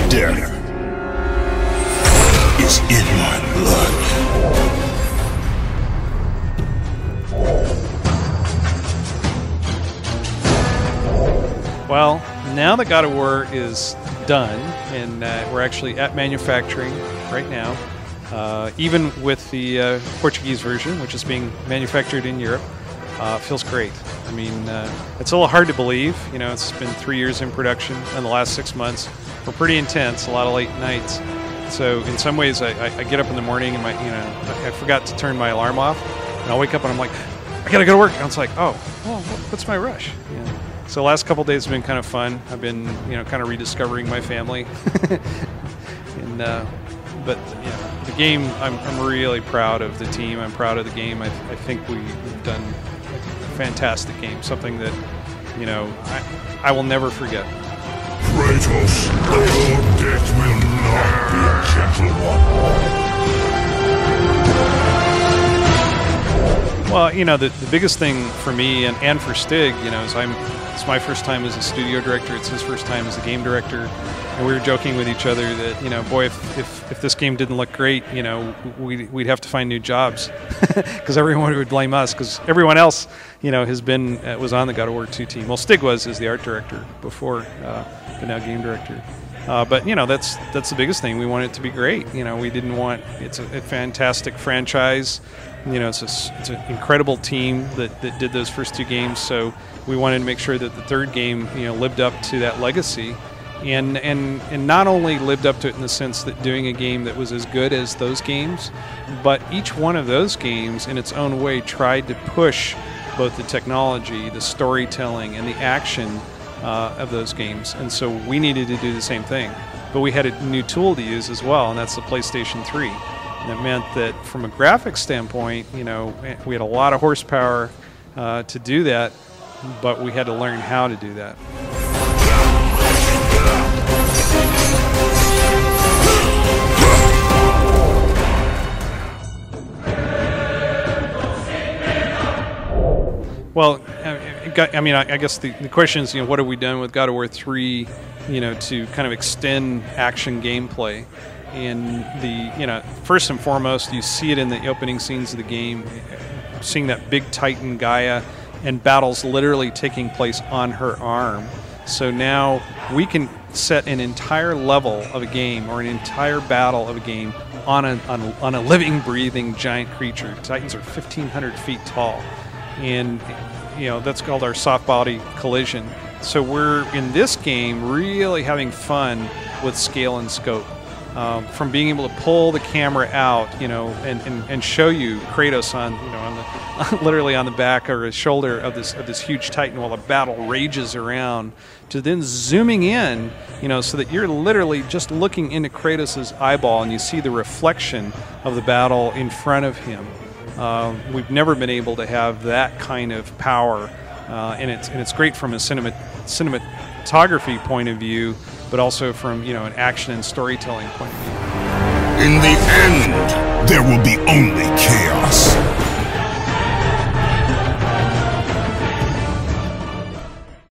Death is in my blood. Well, now that God of War is done, and we're actually at manufacturing right now, even with the Portuguese version, which is being manufactured in Europe, feels great. I mean, it's a little hard to believe. You know, it's been 3 years in production, and the last 6 months were pretty intense. A lot of late nights. So in some ways, I get up in the morning and I forgot to turn my alarm off, and I'll wake up and I'm like, I gotta go to work. And it's like, oh, well, what's my rush? Yeah. So the last couple of days have been kind of fun. I've been, kind of rediscovering my family, and but the game, I'm really proud of the team. I'm proud of the game. I think we've done a fantastic game. Something that I will never forget. Kratos, your death will not be a gentle one. Well, the biggest thing for me and for Stig, is it's my first time as a studio director. It's his first time as a game director, and we were joking with each other that boy, if this game didn't look great, we'd have to find new jobs because everyone would blame us because everyone else was on the God of War 2 team. Well, Stig was as the art director before, but now game director. But that's the biggest thing. We want it to be great. We didn't want it's a fantastic franchise. It's an incredible team that did those first 2 games. So we wanted to make sure that the third game lived up to that legacy, and not only lived up to it in the sense that doing a game that was as good as those games, but each one of those games in its own way tried to push both the technology, the storytelling, and the action of those games. And so we needed to do the same thing, but we had a new tool to use as well, and that's the PlayStation 3. And it meant that from a graphics standpoint, we had a lot of horsepower to do that, but we had to learn how to do that. Well, I guess the question is, what have we done with God of War 3, to kind of extend action gameplay? And first and foremost, you see it in the opening scenes of the game, seeing that big Titan Gaia and battles literally taking place on her arm. So now we can set an entire level of a game or an entire battle of a game on a living, breathing giant creature. Titans are 1,500 feet tall, and that's called our soft body collision. So we're in this game really having fun with scale and scope. From being able to pull the camera out, and show you Kratos literally on the back or his shoulder of this huge Titan while the battle rages around, to then zooming in, so that you're literally just looking into Kratos' eyeball and you see the reflection of the battle in front of him. We've never been able to have that kind of power, and it's great from a cinematography point of view, but also from an action and storytelling point of view. In the end, there will be only chaos.